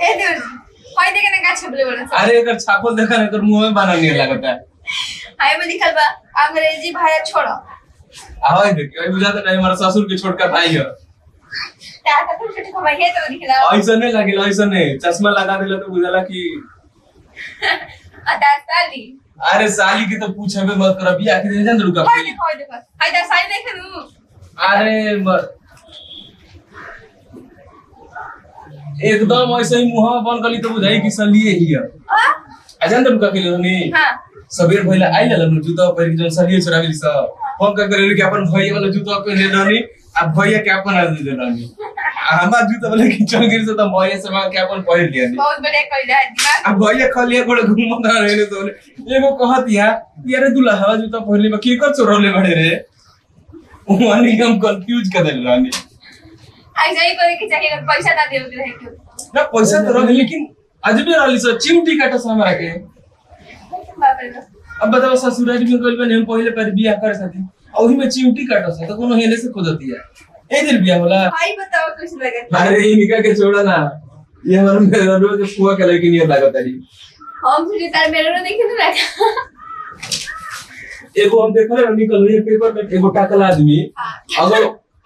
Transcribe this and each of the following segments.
ए देवर होय देखे ना का छपले बोले अरे एकर छापल देखा ना एकर मुंह में बाना नहीं लगता है हाय में लिखल बा अंग्रेजी भाषा छोड़ो आवाज देखिए अभी बुझाता नहीं हमारा ससुर के छोटका भाई है ताता कुछ कुछ खबर है तो दिखला ऐसा नहीं लगे ऐसा नहीं चश्मा लगा देला तो बुझाला कि अता साली अरे साली की तो पूछबे मत कर अभी आके दे जान रुका होय देखो हाय दा साली देखे नु अरे एकदम ऐसे ही मुंह बंद कली तो बुझाई कि सलिए ही है अजन तो रुका के नहीं हां सबेर पहले आई लल जूता पहिर के जो सलिए चोराविली स फोन कर करे कि अपन भैया वाला जूता पहने रहनी अब भैया के अपन आ दे रहनी हमार जूता वाला कि चल गिर से तो भैया से मां के अपन पहिर लिया बहुत बढ़िया कोई रहा दिमाग अब भैया खलिया गोड़ घुमता रहने तो एगो कहत यार दुल्हा हवा जूता पहिरले में की कर चोरले बड़े रे ओनी हम कंफ्यूज कर देल रहनी ऐसा ही करे कि चाहिए पैसा ना देओ रहे क्यों ना पैसा तो रहे लेकिन अजबे रहली स चिमटी काटा से हमरा के बाप रे अब बताओ ससुराल में गइल बने हम पहले पर बियाह करे साथी ओही में चिमटी काटा से तो कोनो हेले से खोदती है ए दिल बियाह होला भाई बताओ कुछ लगे अरे ये निका के छोड़ा ना ये हमारा मेरा रोज के फुआ के लड़की नहीं लागत है हम फिर तार मेरे रो देखे ना एगो हम देखले निकल ये पेपर में एगो टाकल आदमी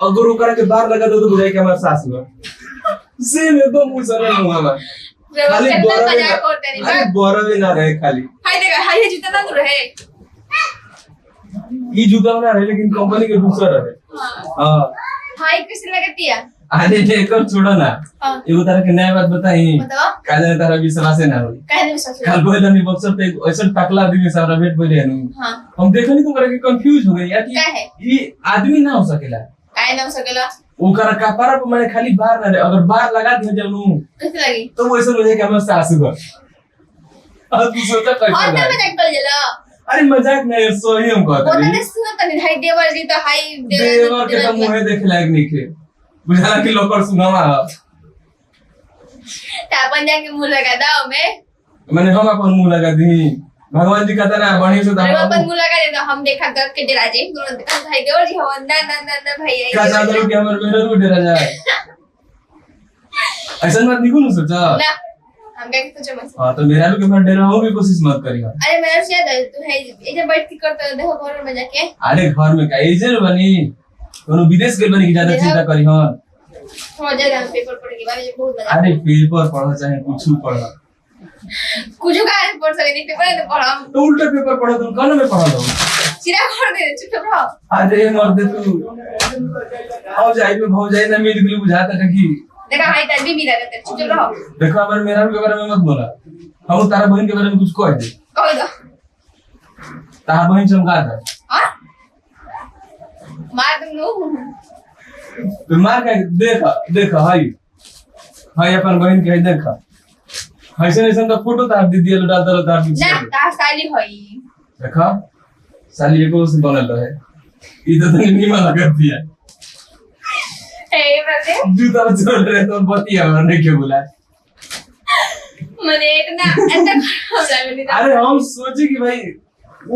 अगर ओकरा के बाहर लगा दो तो बुझाई के हमार सास में सेम एकदम मुंह सर मुंह में खाली बोरा ना रहे खाली हाय देखा हाय ये जूता ना रहे ये जूता ना रहे लेकिन कंपनी के दूसरा रहे हां हाय कैसे लगती है अरे लेकर छोड़ो ना एगो तरह के नया बात बताई बताओ काजे तारा विश्वास है ना होई काहे विश्वास कल बोले नहीं बक्सर पे ऐसा टकला आदमी सारा भेट बोले है हां हम देखो नहीं तुमरा के कंफ्यूज हो गई यार कि ये आदमी ना हो सकेला काहे ना हो सकेला ओकरा कपड़ा पे मैंने खाली बाहर ना अगर बाहर लगा दिया जब नु कैसे लगी तो वैसे मुझे क्या मैं सासू घर अब तू सोचा कैसे और ना मजाक कर जला अरे मजाक नहीं सही हम कहते वो तो सुनो तनी हाय देवर जी तो हाय देवर के तो मुंह देखे लायक नहीं थे बुझाला कि लोकर सुनावा ता अपन जाके मुंह लगा दाओ में मैंने हम अपन मुंह लगा दी भगवान जी कहता ना बढ़िया से अरे अपन मुंह लगा दे तो हम देखा कर के डरा जाए तुरंत भाई देवर जी हो ना ना ना ना भाई क्या चाहते हो कि हमारे मेरे को डरा जाए ऐसा मत निकल सोचा ना हम क्या कुछ मत हां तो मेरा लोग के मैं डरा हो भी कोशिश मत करियो अरे मेरा से याद है तू है ये जब बैठ के करते देखो घर में जाके अरे घर में का एजेंट बनी कोनो विदेश के बनी की ज्यादा चिंता करी हां हो जाए हम पेपर पढ़ के बाद बहुत मजा अरे पेपर पढ़ो चाहे कुछ पढ़ो कुछ का पढ़ सके नहीं पेपर तो पढ़ा तो उल्टा पेपर पढ़ो तुम कौन में पढ़ा दो सिरा कर दे चुप रहो अरे मर्द तू आओ जाई में भाव जाई ना मेरे के लिए बुझाता है कि देखा हाय तभी भी लगा तेरे चुप रहो देखो अगर मेरा के बारे में मत बोला हम तारा बहन के बारे में कुछ कह दे कह दो तारा बहन चमका दे हां मार दूं तो मार के देखा हाय अपन बहन के देखा ऐसे तो फोटो तार दी दिया डाल दो तार ना ता साली होई देखा साली एको से बनल रहे ई तो नीमा लगत दिया ए बते जूता चल रहे तो बतिया ने क्यों बुला मने इतना ऐसा खराब लग रहा अरे हम सोचे कि भाई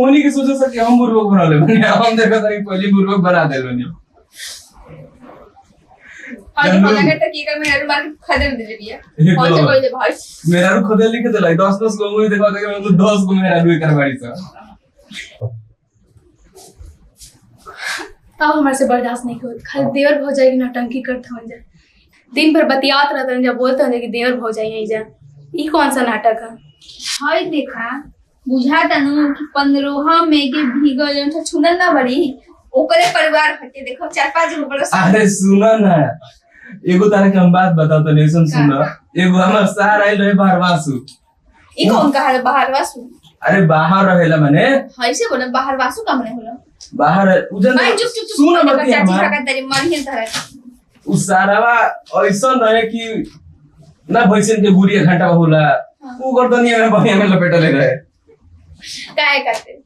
ओनी के सोचे सके हम बुर्बक बना ले बने हम देखा था कि पहले बुर्बक बना दे बने और तो लगा था कि कर मेरा मार खरीद दे दिया और से कोई दे भाई मेरा रू खुद लिख दे लाई 10 को मुझे देखा था कि मैं तो 10 को मेरा रू कर बाड़ी सा अब हमारे से बर्दाश्त नहीं होता खाली देवर हो जाएगी नौटंकी करते हो जाए दिन भर बतियात रहते हैं जब बोलते हैं कि देवर हो जाए यहीं जा ये कौन सा नाटक है हाय देखा बुझा तनु कि 15 में के भीगल जन छुनल ना बड़ी ओकरे परिवार हटे देखो 4-5 गो बरस अरे सुनो ना एगो तारे के हम बात बताओ तो नहीं सुनो एगो हमर शहर आइल रहे बाहरवासु ई कौन कहा है बाहरवासु अरे बाहर रहेला माने ऐसे बोला बाहरवासु का माने होला बाहर उजन भाई चुप चुप सुनो मत चाची हमार का तेरी मन ही तरह उस सारावा ऐसा रहे कि ना भैसन के बुढ़िया घंटा होला वो गर्दनिया में बढ़िया में लपेटले रहे काहे करते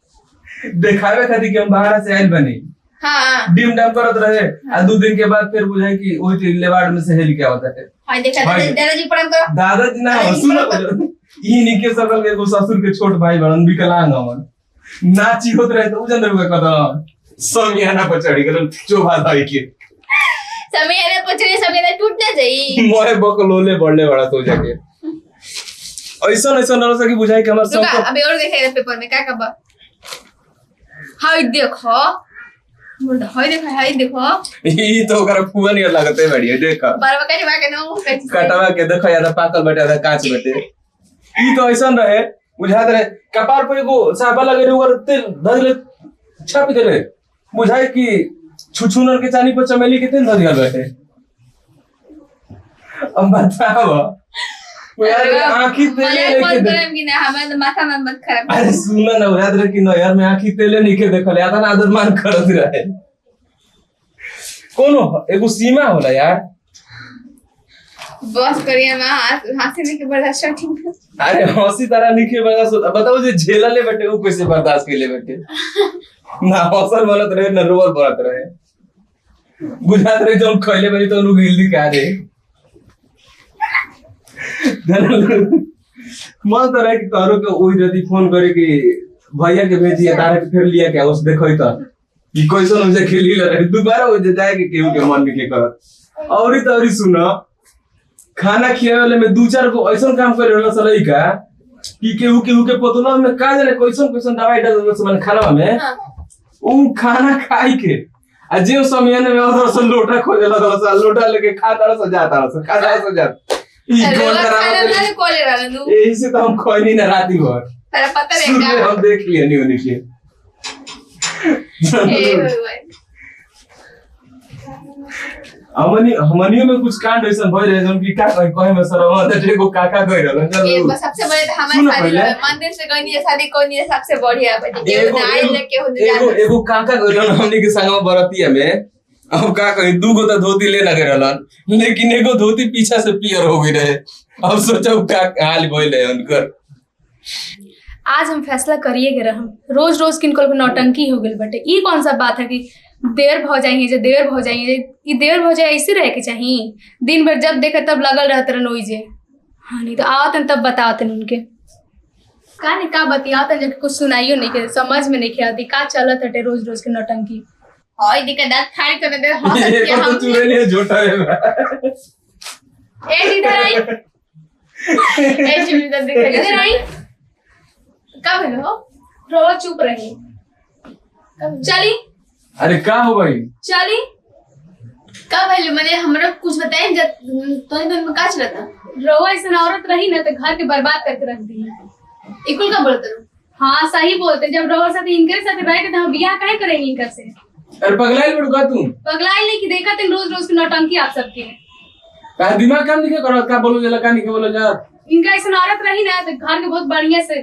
दिखावे खातिर कि हम बाहर से आइल बनी हां डिम डम करत रहे आ 2 दिन के बाद फिर बुझाई कि ओही लेवार्ड में से हेल के आवत है हाय देखा दादाजी प्रणाम करो दादाजी ना सुनो ई निके सकल के एगो ससुर के छोट भाई बड़न विकलांग हवन नाची होत रहे तो उजन रुके कदम समियाना पर चढ़ी गेल चोभा धाई के समय पचरे समय टूट ना जाई मोए बकलोले बढ़ले बड़ा तो जाके ऐसा ऐसा न सकी बुझाई कि हमर सब अबे और देखे पेपर में का बा हाय देखो हाय देखो ई तो ओकरा फुआ नहीं लगते बढ़िया देख बारवा काटे बा के नो कटवा के देखो यार पाकल बटे आधा कांच बटे ई तो ऐसा रहे बुझात रहे कपार पे एगो साबा लगे रहे ओकर तेल धइले छाप देले बुझाई कि छुछुनर के चानी पर चमेली के तेल धइल बटे अब बताओ यार आंखी तेले लेके करम कि ना हमारे माथा में मत खराब अरे सुन ना याद रहे कि न यार मैं आंखी तेले नहीं के देखले आधा ना आदर मान करत रहे कोनो एगो सीमा होला यार बस करिए ना हाथ से के बर्दाश्त ठीक अरे हंसी तरह निके बर्दाश्त बताओ जे झेला ले बैठे वो कैसे बर्दाश्त के ले बैठे ना हौसल बनत रहे ना रोवल बनत रहे बुझात रहे जब खइले बनी तो नु गिल्ली का रे मन तो रहे कि करो के ओई जदी फोन करे कि भैया के भेजिए तारे के फिर लिया क्या उस देखो तो कि कैसन उसे खेली रहे दोबारा हो जाए कि केहू के मन निके कर औरी तो औरी सुनो खाना खियावे वाले में दो चार को ऐसा काम करे रहला सलई का कि केहू के पतला में का जाने कैसन दवाई डाल देला समान खाना में उ खाना खाई के आ जे समय में और से लोटा खोजे लगा लोटा लेके खाता रह जाता ई कौन खाना कोले रहला नु यही से तो हम कोई नहीं ना राती भर तेरा पता है हम देख लिए नहीं होने के हे भगवान हमनियो में कुछ कांड ऐसा भय रहे जन की का कहे में सरवा ते को काका कह रहल ये सबसे बड़े तो हमारे शादी मंदिर से गनी शादी कोनी है सबसे बढ़िया बटी के नाई लेके हो जाता एगो काका कहलन हमनी के संग में बरतिया में अब का कही दू गो तो धोती ले लगे रहलन लेकिन एगो धोती पीछा से पियर हो गई रहे अब सोचो का हाल भइल है उनकर आज हम फैसला करिए के रहम रोज रोज किनको नौटंकी हो गई बटे ई कौन सा बात है कि देवर भौ जाएंगे जे देवर भौ जाएंगे ई देवर भौ जाए ऐसे रहे के चाहिए दिन भर जब देखे तब लगल रहते रह जे हाँ नहीं तो आवतन तब बतावतन उनके का नहीं का बतियावतन जब कुछ सुनाइयो नहीं के समझ में नहीं आती का चलत हटे रोज रोज के नौटंकी हाय दिक्कत दांत खाड़ी कर दे हां सच्ची हम चूरे नहीं झोटा है ए इधर आई ए चुनी तो दिख इधर आई कब हेलो रो चुप रही चली अरे का हो भाई चली कब हेलो मैंने हमरा कुछ बताए जब तो में का चलता रो ऐसा औरत रही ना तो घर के बर्बाद करके रख दी इकुल का बोलते हाँ सही बोलते जब रोवर साथ इनके साथ रह के तो हम बियाह काहे करेंगे इनकर से अरे पगलाइल बड़का तू पगलाइल नहीं कि देखा तुम रोज रोज की नौटंकी आप सबके का दिमाग काम नहीं करो का बोलो जला का नहीं बोलो जा इनका ऐसा औरत रही ना तो घर के बहुत बढ़िया से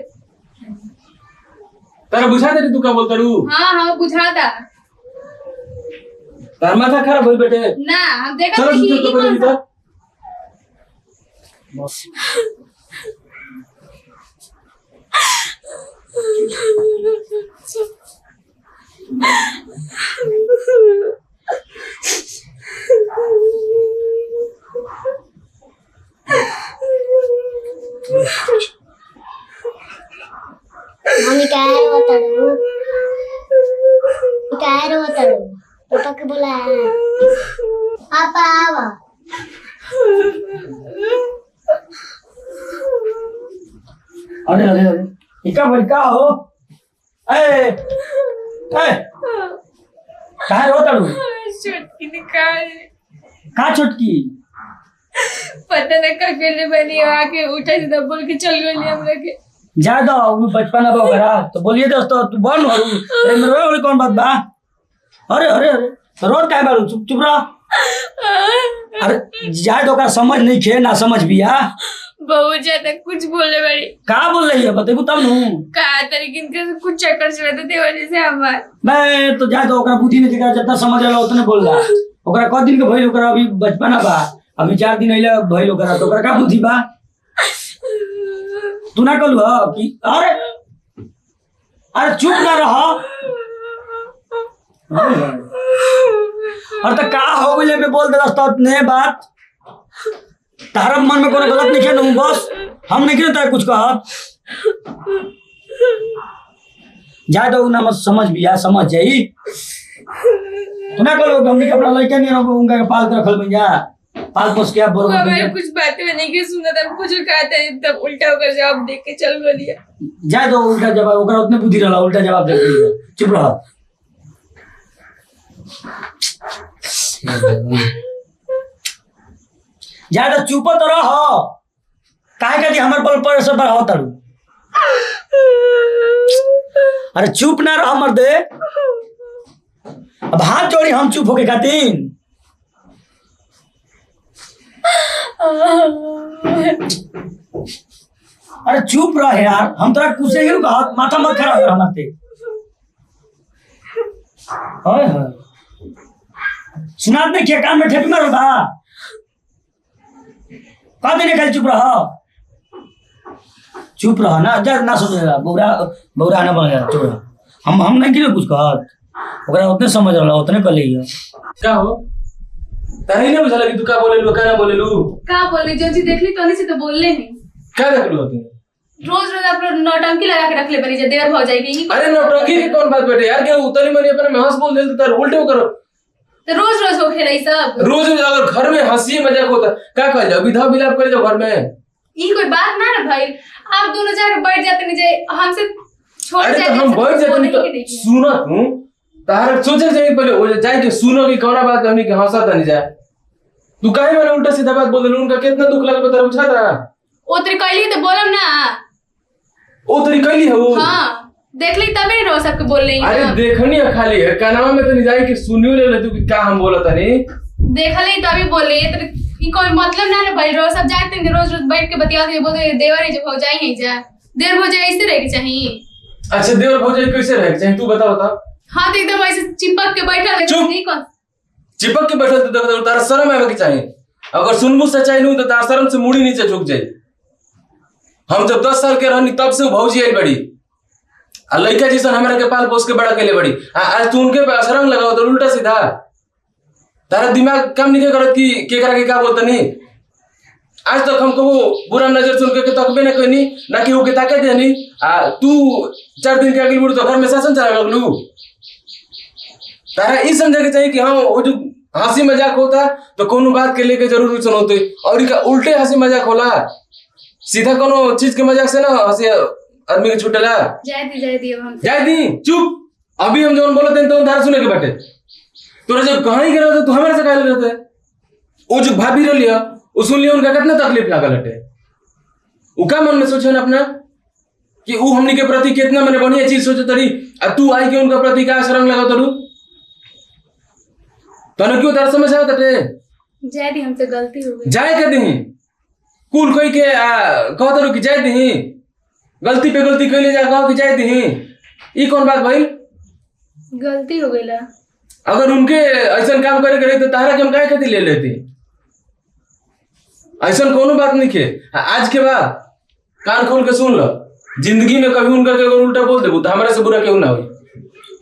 तारा बुझा दे तू का बोलता रू हाँ बुझाता तार माथा खराब होई बेटे ना हम देखा चलो कि तो कोई नहीं मम्मी काय होता पापा के बोला पापा आवा अरे अरे अरे इका भाई का हो ए कहाँ रो तड़ू छोटकी निकाल का छोटकी पता न का करने बनी आके उठा सीधा बोल के चल गई हमरा के जा दो वो बचपन अब करा तो बोलिए दोस्तों तू बन हो अरे मेरे वाले कौन बात बा अरे अरे अरे रोड काय बारू चुप चुप रह अरे जा दो का समझ नहीं खे ना समझ भी आ बहुत ज्यादा कुछ बोले बड़ी का बोल रही है बताइए तब नु का तरीके के कुछ चक्कर चलते थे वजह से हमार मैं तो जा दो ओकरा बुद्धि नहीं दिखा जितना समझ आला उतने बोल रहा ओकरा क दिन के भइल ओकरा अभी बचपन बा अभी 4 दिन आइला भइल ओकरा तो ओकरा का बुद्धि बा तू ना कहलू कि अरे अरे चुप ना रह और तो का हो गइले में बोल दे दोस्तों ने बात तारा मन में कोनो गलत नहीं है बस हम नहीं कहते कुछ कहा जा दो ना मत समझ भी आ समझ जाई तू ना कल हमने के अपना लड़का नहीं रखो उनका पाल के रखल बन जा पाल पोस के बोल हमारे कुछ बातें मैंने की सुना था कुछ कहते हैं तब उल्टा होकर जवाब देख के चल बोलिए जा दो उल्टा जवाब ओकरा उतने बुद्धि रहला उल्टा जवाब दे दिया चुप रह जा तो चुप तो रह काहे के हमर बल पर सब बढ़ाओ तारू अरे चुप ना रह मर दे अब हाथ जोड़ी हम चुप होके खातिर अरे चुप रह यार हम तोरा कुछ नहीं कहा माथा मत खराब कर हमारे हाय हाय सुनात में क्या कान में ठेपी मारो था कहा देने कल चुप रहा ना जा ना सुनेगा बोरा बोरा ना बन चुप रहा हम नहीं किए कुछ कहा ओकरा उतने समझ रहा उतने कर लिया क्या हो ताही नहीं बुझा कि तू का बोले लू का ना बोले लू का बोली जो चीज देख ली तो से तो बोलले नहीं क्या देख लो तू रोज रोज आप नौटंकी लगा के रख ले बनी देवर हो जाएगी अरे नौटंकी की कौन बात बेटे यार क्या उतनी मरी अपने में हंस बोल देते तार उल्टे करो तो रोज रोज होखे रही सब रोज अगर घर में हंसी मजाक होता क्या कह जाओ विधा विलाप कर जाओ घर में ये कोई बात ना ना भाई आप दोनों जाके बैठ जाते नहीं जाए हमसे छोड़ अरे जाते तो हम बैठ जाते नहीं तो सुनो तू तार सोचे जाए पहले हो जाए कि सुनो कि कौन बात हमनी के हंसा था नहीं जाए तू काहे मैंने उल्टा सीधा बात बोल दे उनका कितना दुख लगा बता बुझा था ओ तेरी कहली तो बोलम ना ओ तेरी कहली है वो हां देख ली तभी रो सबके बोल रही अरे देखनी है खाली है कानवा में तो नहीं जाए कि सुनियो ले तू कि क्या हम बोला था नहीं देखा ली तभी बोल रही है ये कोई मतलब ना भाई रोज सब जाते हैं रोज रोज बैठ के बतियाते हैं बोलते देवर है जब हो जाए ही जा देर हो जाए ऐसे रहेगी चाहिए अच्छा देवर हो जाए कैसे रहेगी चाहिए तू बता हाँ तो एकदम ऐसे चिपक के बैठा है नहीं कौन चिपक के बैठा तो तारा शर्म आवे के चाहिए अगर सुनबू सच्चाई नहीं तो तारा शर्म से मुड़ी नीचे झुक जाए हम जब 10 साल के रहनी तब से भौजी आई बड़ी आ लड़का जैसा हमारा के पाल पोस के बड़ा के लिए बड़ी आज तू उनके पे असरंग लगाओ तो उल्टा सीधा तारा दिमाग कम नहीं करत कि के करा के क्या बोलता नहीं आज तक हमको वो बुरा नजर से उनके तकबे ना कोई ना कि वो के ताकत है नहीं तू 4 दिन के अगली बुढ़ तो घर में शासन चला लगलू तारा ये समझे के चाहिए कि हाँ वो जो हंसी मजाक होता तो कोनो बात के लेके जरूर सुनोते और इनका उल्टे हंसी मजाक होला सीधा कोनो चीज के मजाक से ना हंसी आदमी के छुटेला जाए दी अब हम जाए दी चुप अभी हम जौन बोलते हैं तो धारा सुने के बाटे तोरा जब कहानी के रहते तो हमारे से कहले रहते वो जो भाभी रह लिया वो सुन लिया उनका कितना तकलीफ लागल हटे वो क्या मन में सोचे ना अपना कि वो हमनी के प्रति कितना मैंने बढ़िया चीज सोचे तरी तू आई के उनका प्रति क्या शर्म लगा तरू तने क्यों तारा समझ आवत हटे जाए दी हमसे गलती हो गई जाए के दी कुल कोई के कहत रहो कि जाए दी गलती पे गलती कैले जा कहो कि जाए दी ई कौन बात भाई गलती हो गई ला अगर उनके ऐसा काम करे रहे तो तारा के हम काहे खातिर ले लेती ऐसा कोनो बात नहीं के आज के बाद कान खोल के सुन लो जिंदगी में कभी उनका के अगर उल्टा बोल देबू तो हमारे से बुरा क्यों ना होई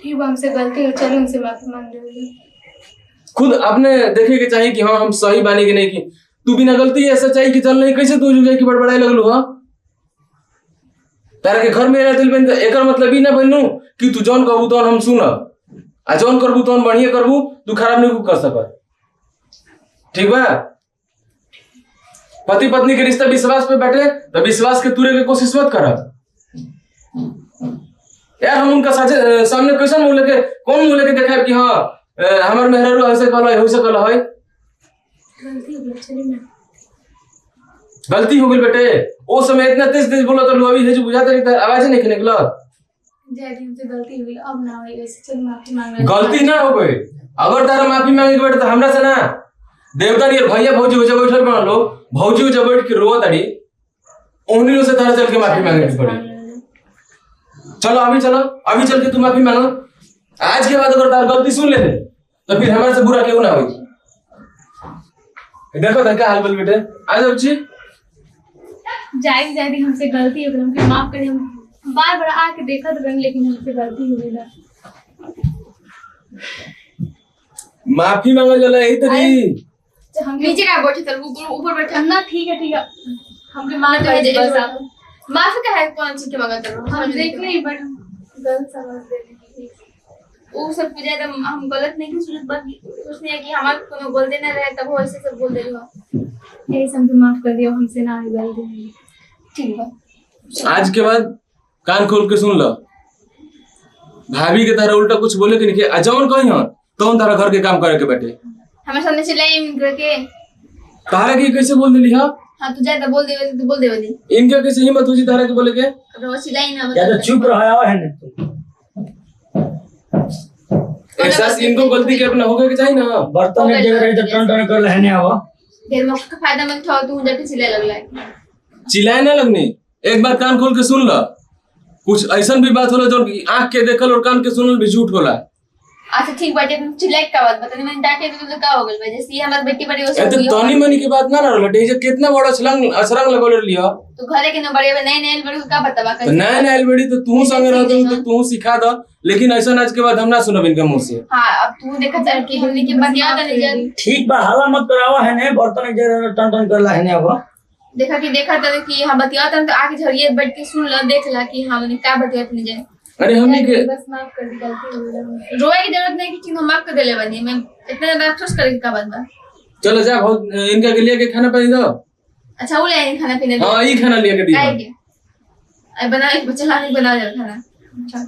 ठीक है हमसे गलती हो चलो उनसे माफी मांग लो खुद अपने देखे के चाहिए कि हाँ हम सही बानी कि नहीं की तू बिना गलती ऐसा चाहिए कि चल नहीं कैसे तू जो की बड़बड़ाई लगलू हाँ तारा के घर में रहते बन एकर मतलब ई ना बनू कि तू जौन कहबू तौन हम सुनब आ जौन करबू तौन बढ़िया करबू तू खराब नहीं कर सकत ठीक बा पति पत्नी के रिश्ता विश्वास पे बैठे तो विश्वास के तूरे के कोशिश मत करब यार हम उनका सामने कैसा मुंह लेके कौन मुंह लेके देखा कि हाँ हमार मेहरारू ऐसे कहला है वैसे कहला है गलती हो गई चलिए ना गलती हो गई बेटे वो समय इतना तेज तेज बोला तो अभी है जो बुझाते नहीं था आवाज नहीं निकला जय दी हमसे गलती हो गई अब ना होई वैसे चल माफी मांग गलती ना हो गई अगर तारा माफी मांगे के बेटे तो हमरा से ना देवता रे भैया भौजी हो जब बैठल बना लो भौजी हो जब बैठ के रो ताड़ी उन्हीं लोग से तारा चल के माफी मांगे पड़ी चलो अभी चल के तू माफी मांगो आज के बाद अगर तार गलती सुन लेते तो फिर हमारे से बुरा क्यों ना होई देखो था क्या हाल बोल बेटे आ जाओ जी जाए दी हमसे गलती हो गई हमके माफ करिए हम बार बार आके देखा तो रंग लेकिन हमसे गलती हो गई ला माफी मांगल जाला यही तरी हम नीचे का बैठे तर ऊपर बैठे ना ठीक है हमके माफ तो कर है बस आप माफी का है कौन सी के मांगा तर हम देख नहीं बट हम गलत समझ गए वो सब पूजा तो हम गलत नहीं की सूरत बात सोचने है कि हमारे कोनो बोल देना रहे तब वो ऐसे सब बोल दे रही यही समझ माफ कर दियो हमसे ना आए गलती ठीक है आज के बाद कान खोल के सुन लो भाभी के तरह उल्टा कुछ बोले कि नहीं जौन कही हो तो तारा घर के काम करे के बैठे हमें सामने चिल्लाई करके तारा की कैसे बोल दिली हाँ हाँ तू जाए तो बोल दे वाली इनका कैसे हिम्मत हुई तारा के बोले के अब वो चिल्लाई ना या तो चुप रहा है ना तू एहसास इनको गलती के अपना होगा कि चाहिए ना बर्तन एक जगह रही तो टन टन कर लेने आवा फिर मौका का फायदा मत उठाओ तू जाके चिल्लाई लगला है चिल्लाए ना लगनी एक बार कान खोल के सुन लो कुछ ऐसा भी बात होला जो आंख के देखल और कान के सुनल भी झूठ होला अच्छा ठीक बात है चिल्लाई का बात बता मैंने डांटे तो का हो गल जैसे ये हमारी बेटी बड़ी हो ए तो तनी मनी की बात ना ना लटे जे कितना बड़ा असरंग लगोले लिया तो घरे के न बड़े नए नए बड़े का बतावा तो नया नया बेड़ी तो तू संग रहतो तो तू सिखा दो लेकिन ऐसा आज के बाद हम ना सुनब इनका मुंह से हां अब तू देखा चल के हमने के बतिया तो नहीं जान ठीक बा हल्ला मत करावा है ने बर्तन एक जगह टन टन कर लेने आवा देखा तो कि हां बतिया तो आके झड़िए बैठ के सुन लो देख ला कि हां मैंने का बतिया नहीं जाए अरे हमनी के बस माफ कर दी गलती हो गई रोए की जरूरत नहीं कि चीनो माफ कर देले बनी मैं इतना ज्यादा अफसोस करे का बात बा चलो जा बहुत इनका के लिए के खाना पानी दो अच्छा वो ले खाना पीने हां ई खाना लिए के दी आई बना एक बच्चा लाने बना जा खाना अच्छा